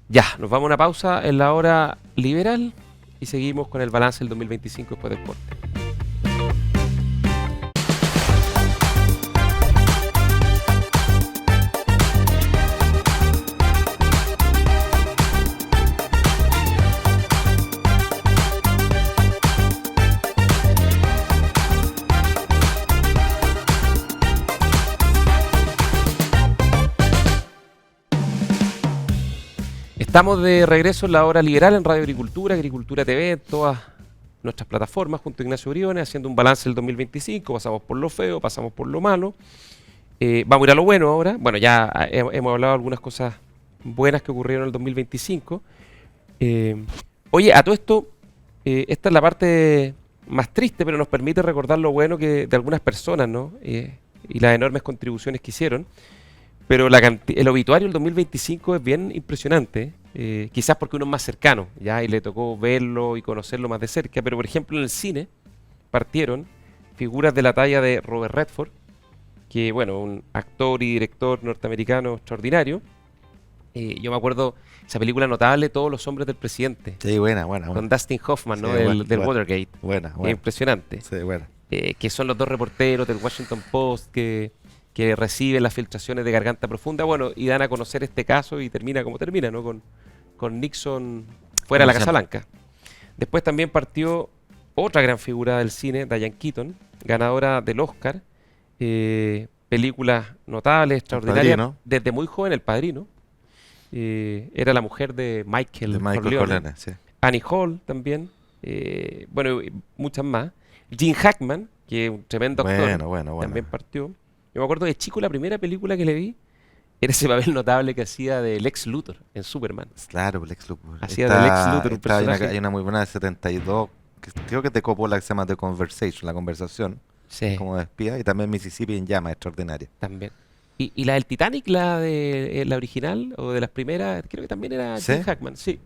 Ya, nos vamos a una pausa en la hora liberal y seguimos con el balance del 2025 después del corte. Estamos de regreso en la hora liberal en Radio Agricultura, Agricultura TV, en todas nuestras plataformas, junto a Ignacio Briones, haciendo un balance del 2025. Pasamos por lo feo, pasamos por lo malo. Vamos a ir a lo bueno ahora. Bueno, ya hemos hablado de algunas cosas buenas que ocurrieron en el 2025. Oye, a todo esto, esta es la parte más triste, pero nos permite recordar lo bueno que de algunas personas, ¿no? Y las enormes contribuciones que hicieron. Pero el obituario del 2025 es bien impresionante, quizás porque uno es más cercano, ¿ya? Y le tocó verlo y conocerlo más de cerca. Pero, por ejemplo, en el cine partieron figuras de la talla de Robert Redford, que, bueno, un actor y director norteamericano extraordinario. Yo me acuerdo esa película notable, Todos los hombres del presidente, Sí, buena, buena, con buena. Dustin Hoffman, ¿no? Sí, buena, Del buena, Watergate. buena, buena. Impresionante. Sí, buena. Que son los dos reporteros del Washington Post que reciben las filtraciones de Garganta Profunda, bueno, y dan a conocer este caso y termina como termina, ¿no? Con Nixon fuera de la Casa Inocente. Blanca. Después también partió otra gran figura del cine, Diane Keaton, ganadora del Oscar, películas notables, El extraordinarias, Padrino, desde muy joven, El Padrino, era la mujer de de Michael Michael Corleone. Corleone, sí. Annie Hall también, bueno, y muchas más. Gene Hackman, que es un tremendo actor, Bueno, bueno, también bueno. partió. Yo me acuerdo de chico, la primera película que le vi era ese papel notable que hacía de Lex Luthor en Superman. Claro, Lex Luthor. Hacía de Lex Luthor un Hay una, personaje. hay una muy buena de 72, que creo que es de Coppola, que se llama The Conversation, la conversación, Sí, como de espía, y también Mississippi en llamas, extraordinaria. también. Y la del Titanic, la de la original, o de las primeras, creo que también era ¿Sí? Gene Hackman, sí.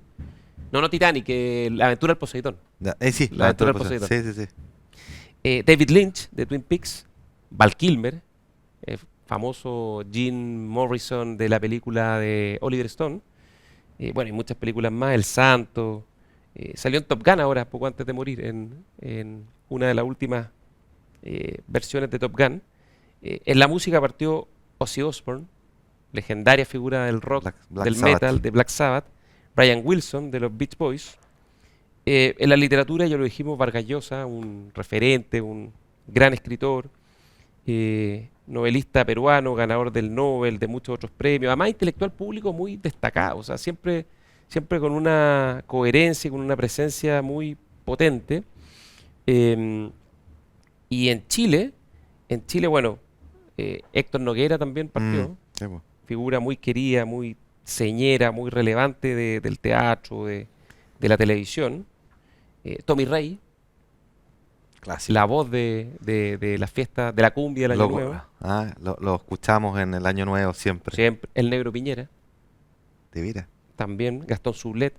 No, no Titanic, La aventura del Poseidón. Sí, La la aventura aventura del del Poseidón. Poseidón. Sí, sí, sí. David Lynch, de Twin Peaks. Val Kilmer, famoso Jim Morrison de la película de Oliver Stone. Bueno, y muchas películas más, El Santo. Salió en Top Gun ahora, poco antes de morir, en una de las últimas versiones de Top Gun. En la música partió Ozzy Osbourne, legendaria figura del rock, Black del Sabbath. metal, de Black Sabbath. Brian Wilson, de los Beach Boys. En la literatura, ya lo dijimos, Vargas Llosa, un referente, un gran escritor, novelista peruano, ganador del Nobel, de muchos otros premios, además intelectual público muy destacado, o sea, siempre con una coherencia, con una presencia muy potente. Em, y en Chile, bueno, Héctor Noguera también partió, Sí, pues, figura muy querida, muy señera, muy relevante del teatro, de la televisión. Tommy Rey, clásico. la voz de la fiesta, de la cumbia del Año Nuevo. Lo escuchamos en el Año Nuevo siempre. Siempre, el Negro Piñera. de veras. también Gastón Sublet,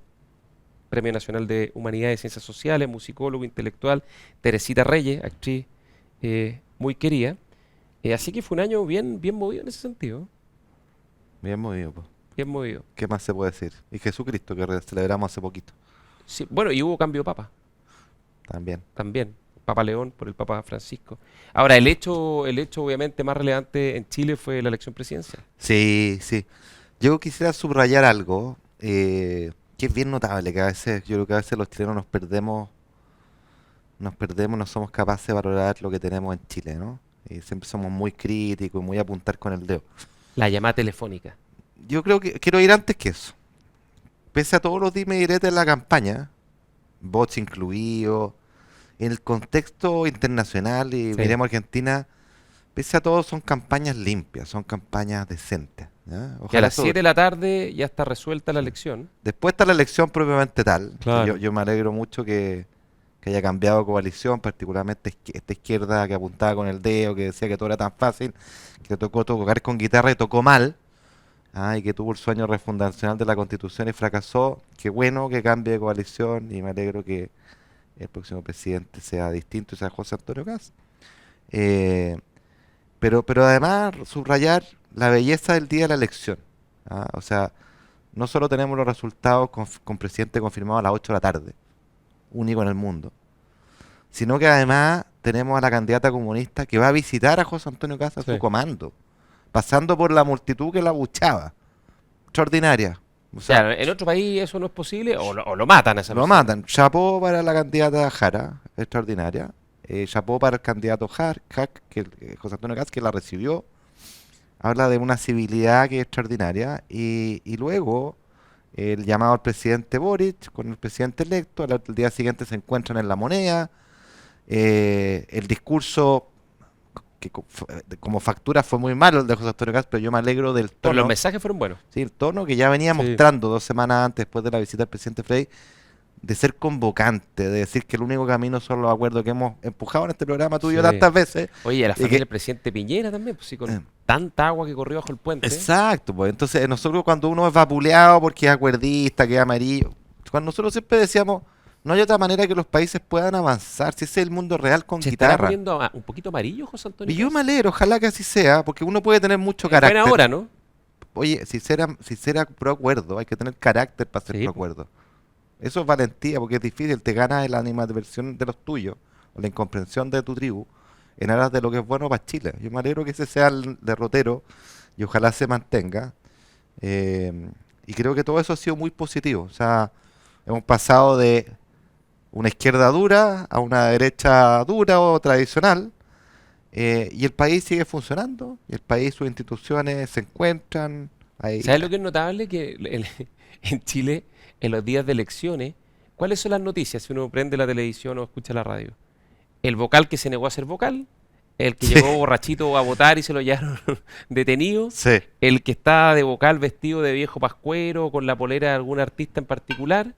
Premio Nacional de Humanidades y Ciencias Sociales, musicólogo, intelectual, Teresita Reyes, actriz muy querida. Así que fue un año bien movido en ese sentido, Bien movido, po. bien movido. ¿Qué más se puede decir? Y Jesucristo, que celebramos hace poquito, Sí, bueno, y hubo cambio de papa también. también, Papa León por el Papa Francisco. Ahora, el hecho obviamente más relevante en Chile fue la elección presidencial. Sí, sí. Yo quisiera subrayar algo que es bien notable, que a veces, yo creo que a veces los chilenos no somos capaces de valorar lo que tenemos en Chile, ¿no? Y siempre somos muy críticos y muy a apuntar con el dedo. La llamada telefónica. Yo creo que quiero ir antes que eso. Pese a todos los dime y diretes de la campaña, bots incluidos, en el contexto internacional y Sí. miremos Argentina, pese a todo son campañas limpias, son campañas decentes. ¿Ya? Que a Ojalá las eso 7 de dure. la tarde ya está resuelta la Sí. elección. Después está la elección propiamente tal, que yo, Claro. yo me alegro mucho que haya cambiado coalición, particularmente esta izquierda que apuntaba con el dedo, que decía que todo era tan fácil, que le tocó tocar con guitarra y tocó mal, y que tuvo el sueño refundacional de la Constitución y fracasó. Qué bueno que cambie de coalición y me alegro que el próximo presidente sea distinto y sea José Antonio Caz. Eh, pero además subrayar la belleza del día de la elección. O sea, no solo tenemos los resultados con presidente confirmado a las 8 de la tarde, único en el mundo, sino que además tenemos a la candidata comunista que va a visitar a José Antonio Caz a su Sí. comando, pasando por la multitud que la abuchaba. Extraordinaria. O sea, Claro, en otro país eso no es posible o lo matan a esa lo persona. matan. Chapó para la candidata Jara, extraordinaria. Chapó para el candidato Hack, José Antonio Caz, que la recibió. Habla de una civilidad que es extraordinaria. Y luego el llamado al presidente Boric con el presidente electo. El día siguiente se encuentran en La Moneda. El discurso como factura fue muy malo el de José Antonio Caz, pero yo me alegro del Pero los tono. mensajes fueron buenos. Sí, el tono que ya venía Sí. mostrando 2 semanas antes, después de la visita del presidente Frey, de ser convocante, de decir que el único camino son los acuerdos que hemos empujado en este programa tú y yo Sí. tantas veces. Oye, a la Y familia que, del presidente Piñera también, pues sí, eh, con tanta agua que corrió bajo el puente. exacto, pues entonces nosotros cuando uno es vapuleado porque es acuerdista, que es amarillo, cuando nosotros siempre decíamos, no hay otra manera que los países puedan avanzar, si ese es el mundo real con ¿Se estará guitarra. poniendo un poquito amarillo José Antonio Y yo me Caz? alegro, ojalá que así sea, porque uno puede tener mucho Es buena carácter. hora, ¿no? Oye, si será pro acuerdo, hay que tener carácter para ser Sí, pro pues. acuerdo. Eso es valentía, porque es difícil, te gana la animadversión de los tuyos, o la incomprensión de tu tribu, en aras de lo que es bueno para Chile. Yo me alegro que ese sea el derrotero y ojalá se mantenga. Y creo que todo eso ha sido muy positivo. O sea, hemos pasado de una izquierda dura a una derecha dura o tradicional, y el país sigue funcionando, y el país, sus instituciones se encuentran ahí. ¿Sabes lo que es notable? Que en Chile, en los días de elecciones, ¿cuáles son las noticias si uno prende la televisión o escucha la radio? El vocal que se negó a ser vocal, el que Sí, llegó borrachito a votar y se lo llevaron detenido, sí. el que está de vocal vestido de viejo pascuero con la polera de algún artista en particular,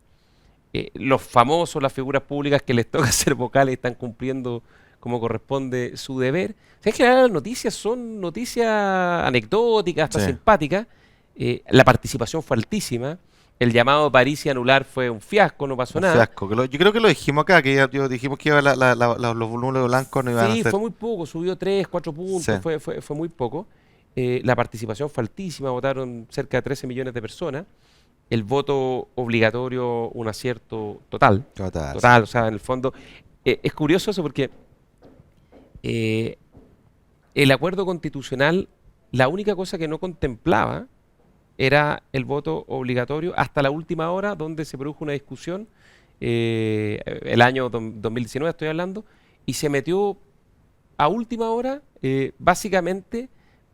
los famosos, las figuras públicas que les toca ser vocales están cumpliendo como corresponde su deber. O sea, en general las noticias son noticias anecdóticas, hasta Sí. simpáticas. La participación fue altísima. El llamado a París y anular fue un fiasco, no pasó Un nada. fiasco. Yo creo que lo dijimos acá, que dijimos que iba los volúmenes blancos no iban a Sí, ser. fue muy poco, subió 3, 4 Sí, puntos, fue muy poco. La participación fue altísima, votaron cerca de 13 millones de personas. El voto obligatorio, un acierto total, total, sí. total, o sea, en el fondo. Es curioso eso porque eh, el acuerdo constitucional, la única cosa que no contemplaba era el voto obligatorio hasta la última hora, donde se produjo una discusión, el año 2019 estoy hablando, y se metió a última hora, básicamente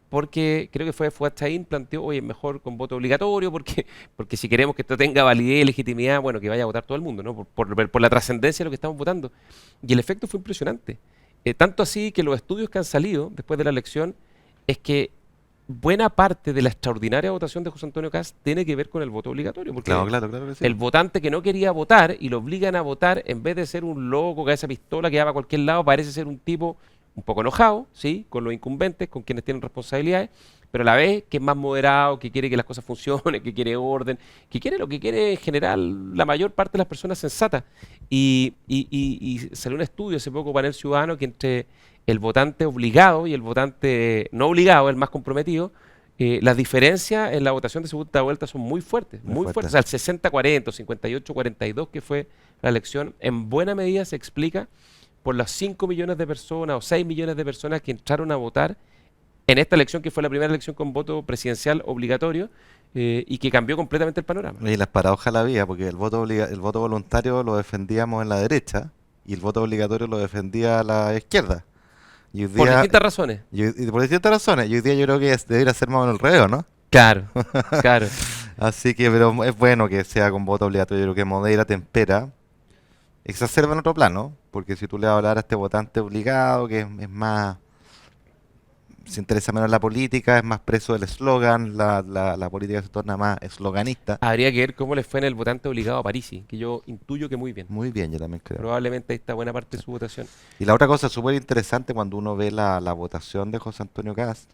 porque creo que fue Fuad Chaín planteó, oye, mejor con voto obligatorio, porque si queremos que esto tenga validez y legitimidad, bueno, que vaya a votar todo el mundo, ¿no? Por la trascendencia de lo que estamos votando. Y el efecto fue impresionante. Tanto así que los estudios que han salido después de la elección es que buena parte de la extraordinaria votación de José Antonio Caz tiene que ver con el voto obligatorio, Claro, porque claro, claro que sí. el votante que no quería votar y lo obligan a votar, en vez de ser un loco que esa pistola que va a cualquier lado, parece ser un tipo un poco enojado, ¿sí? Con los incumbentes, con quienes tienen responsabilidades, pero a la vez que es más moderado, que quiere que las cosas funcionen, que quiere orden, que quiere lo que quiere en general la mayor parte de las personas sensatas. Y salió un estudio hace poco, Panel Ciudadano, que entre el votante obligado y el votante no obligado, el más comprometido, las diferencias en la votación de segunda vuelta son muy fuertes, Muy muy fuerte. fuertes. O sea, el 60-40, 58-42 que fue la elección, en buena medida se explica por las 5 millones de personas o 6 millones de personas que entraron a votar en esta elección, que fue la primera elección con voto presidencial obligatorio y que cambió completamente el panorama. Y las paradojas la había, porque el voto voluntario lo defendíamos en la derecha y el voto obligatorio lo defendía la izquierda. Y hoy Por día, distintas razones. y por distintas razones, y hoy día yo creo que debería ser más o menos el revés, ¿no? Claro, claro. Así que, pero es bueno que sea con voto obligatorio, yo creo que modera, tempera, exacerba en otro plano, porque si tú le vas a hablar a este votante obligado, que es más, se interesa menos en la política, es más preso del eslogan, la política se torna más esloganista. Habría que ver cómo le fue en el votante obligado a Parisi, que yo intuyo que muy bien. Muy bien, yo también creo. Probablemente ahí está buena parte de su votación. Y la otra cosa súper interesante cuando uno ve la votación de José Antonio Cast,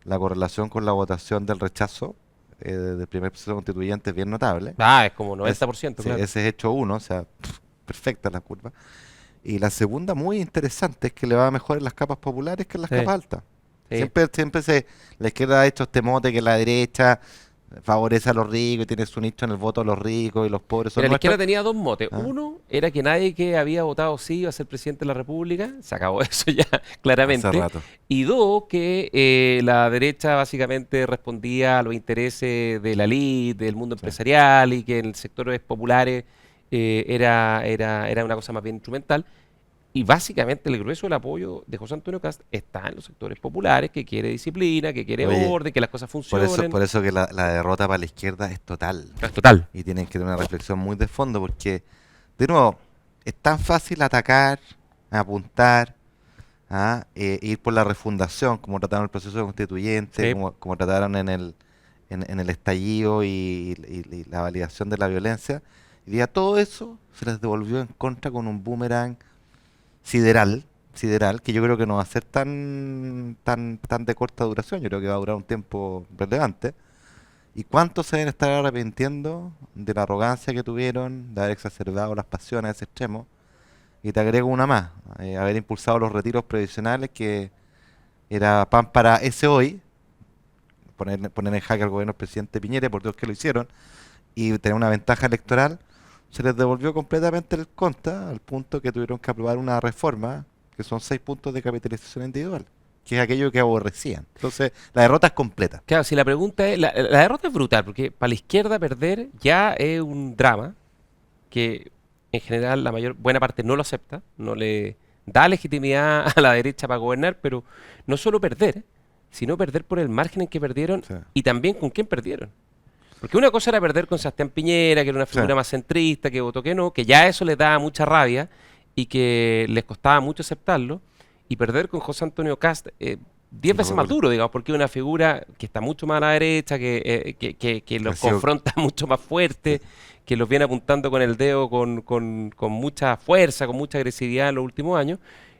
la correlación con la votación del rechazo del primer proceso constituyente es bien notable. Ah, es como Es, 90%, sí, claro. ese es hecho uno, o sea, perfecta la curva. Y la segunda, muy interesante, es que le va mejor en las capas populares que en las Sí, capas altas. sí. La izquierda ha hecho este mote que la derecha favorece a los ricos y tiene su nicho en el voto de los ricos y los pobres son Mira, la nuestros. izquierda tenía dos motes. ¿Ah? Uno era que nadie que había votado sí iba a ser presidente de la República. Se acabó eso ya, Hace claramente. rato. Y dos, que la derecha básicamente respondía a los intereses de la elite, del mundo Sí. empresarial y que en el sectores populares era una cosa más bien instrumental. Y básicamente el grueso del apoyo de José Antonio Cast está en los sectores populares, que quiere disciplina, que quiere Oye, orden, que las cosas funcionen. por eso que la derrota para la izquierda es total. Es total. Y tienen que tener una reflexión muy de fondo porque, de nuevo, es tan fácil atacar, apuntar, ir por la refundación, como trataron el proceso constituyente, Sí. como trataron en el estallido y la validación de la violencia. Y a todo eso se les devolvió en contra con un boomerang sideral, que yo creo que no va a ser tan de corta duración, yo creo que va a durar un tiempo relevante. ¿Y cuántos se deben estar arrepintiendo de la arrogancia que tuvieron, de haber exacerbado las pasiones a ese extremo? Y te agrego una más, haber impulsado los retiros previsionales, que era pan para ese hoy, poner en jaque al gobierno del presidente Piñera, por Dios que lo hicieron, y tener una ventaja electoral, se les devolvió completamente el contra, al punto que tuvieron que aprobar una reforma, que son 6 puntos de capitalización individual, que es aquello que aborrecían. Entonces, la derrota es completa. Claro, si la pregunta es, la derrota es brutal, porque para la izquierda perder ya es un drama que en general la mayor buena parte no lo acepta, no le da legitimidad a la derecha para gobernar, pero no solo perder, sino perder por el margen en que perdieron Sí, y también con quién perdieron. Porque una cosa era perder con Sebastián Piñera, que era una sí, figura más centrista, que votó que no, que ya eso les daba mucha rabia y que les costaba mucho aceptarlo, y perder con José Antonio Cast 10 veces más horrible. duro, digamos, porque es una figura que está mucho más a la derecha, que Ha los sido, confronta mucho más sí. fuerte, que los viene apuntando con el dedo con mucha fuerza, con mucha agresividad en los últimos años.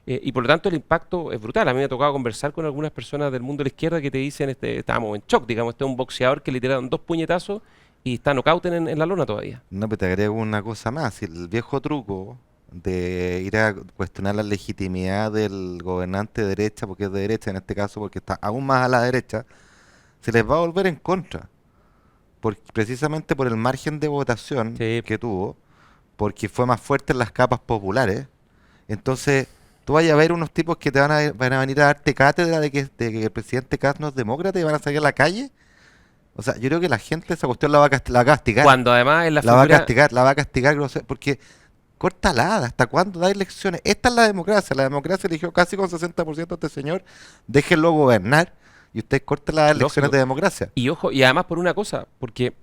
Y por lo tanto el impacto es brutal. A mí me ha tocado conversar con algunas personas del mundo de la izquierda que te dicen, estábamos en shock, digamos, este es un boxeador que le tiraron dos puñetazos y está nocaut en la lona todavía. No, pero te agrego una cosa más. El viejo truco de ir a cuestionar la legitimidad del gobernante de derecha, porque es de derecha en este caso, porque está aún más a la derecha, se les va a volver en contra. Precisamente por el margen de votación Sí, que tuvo, porque fue más fuerte en las capas populares. Entonces, tú vas a ver unos tipos que van a venir a darte cátedra de que el presidente Kast no es demócrata y van a salir a la calle. O sea, yo creo que la gente esa cuestión la va a castigar. cuando además es la La va a figura, castigar, la va a castigar, porque córtala, ¿hasta cuándo da elecciones? Esta es la democracia eligió casi con 60% a este señor, déjenlo gobernar y usted corta las elecciones lógico, de democracia. y ojo, y además por una cosa, porque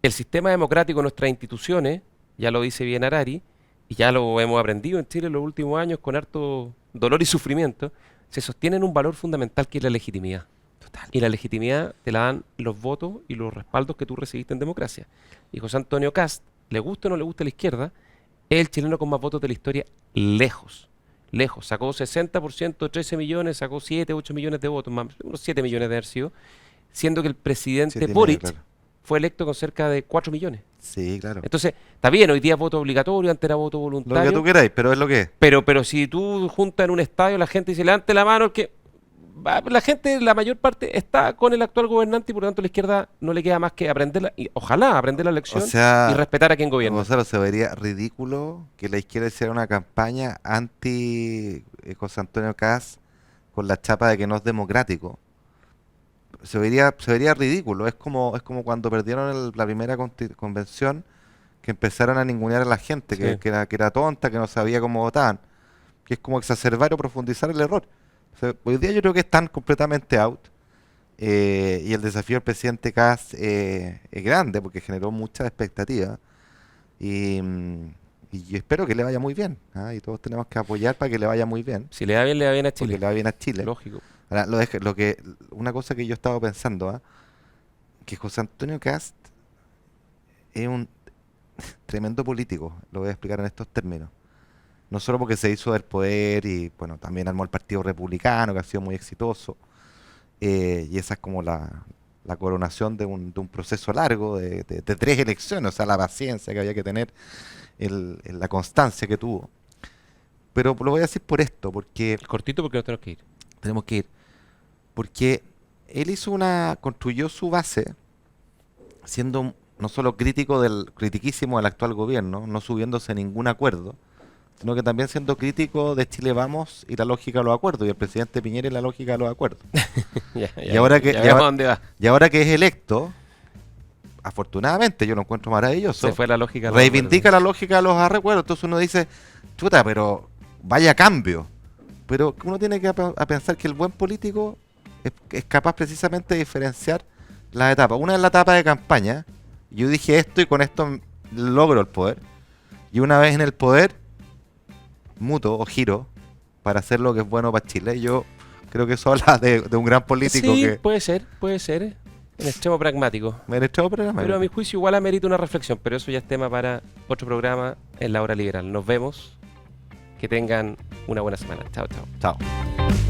el sistema democrático, nuestras instituciones, ya lo dice bien Harari, y ya lo hemos aprendido en Chile en los últimos años con harto dolor y sufrimiento, se sostienen en un valor fundamental que es la legitimidad. Total. Y la legitimidad te la dan los votos y los respaldos que tú recibiste en democracia. Y José Antonio Cast, le guste o no le guste la izquierda, es el chileno con más votos de la historia lejos. Lejos. Sacó 60%, 13 millones, sacó 7, 8 millones de votos, más, unos 7 millones de haber sido. siendo que el Sí, presidente tiene, Boric claro. fue electo con cerca de 4 millones. Sí, claro. Entonces, está bien, hoy día es voto obligatorio, antes era voto Lo que tú voluntario, queráis, pero es lo que es. pero si tú juntas en un estadio, la gente dice, levante la mano, el que... La gente, la mayor parte, está con el actual gobernante y por lo tanto a la izquierda no le queda más que aprenderla, y ojalá aprender la O lección y sea, respetar a quien gobierna. Gonzalo, se vería ridículo que la izquierda hiciera una campaña anti José Antonio Caz con la chapa de que no es democrático. Se vería ridículo. Es como cuando perdieron la primera convención, que empezaron a ningunear a la gente, que, Sí. que era, que era tonta, que no sabía cómo votaban. Que es como exacerbar o profundizar el error. O sea, hoy día yo creo que están completamente out. Y el desafío del presidente Kass es grande porque generó muchas expectativas. Y, y espero que le vaya muy bien. ¿Ah? Y todos tenemos que apoyar para que le vaya muy bien, Si le da bien a porque Chile, le va bien a Chile. lógico. Ahora, una cosa que yo estaba pensando, ¿ah? Que José Antonio Cast es un tremendo político, lo voy a explicar en estos términos. No solo porque se hizo del poder y, bueno, también armó el Partido Republicano, que ha sido muy exitoso. Y esa es como la coronación de un proceso largo, de 3 elecciones, o sea, la paciencia que había que tener, la constancia que tuvo. Pero lo voy a decir por esto, porque Cortito porque no tenemos que ir. tenemos que ir. Porque él construyó su base siendo no solo critiquísimo del actual gobierno, no subiéndose a ningún acuerdo, sino que también siendo crítico de Chile Vamos y la lógica de los acuerdos, y el presidente Piñera y la lógica de los acuerdos. Ya, Y ahora que, ya y vemos a ahora, dónde va. y ahora que es electo, afortunadamente yo lo encuentro Se maravilloso, fue la lógica de los reivindica acuerdos. la lógica de los acuerdos. Entonces uno dice, chuta, pero vaya cambio. Pero uno tiene que a pensar que el buen político es capaz precisamente de diferenciar las etapas. Una es la etapa de campaña. Yo dije esto y con esto logro el poder. Y una vez en el poder, muto o giro para hacer lo que es bueno para Chile. Yo creo que eso habla de un gran político Sí, que puede ser. En extremo pragmático. me he echado programa. Pero a mi juicio igual amerita una reflexión, pero eso ya es tema para otro programa en la hora liberal. Nos vemos. Que tengan una buena semana. Chao, chao. Chao.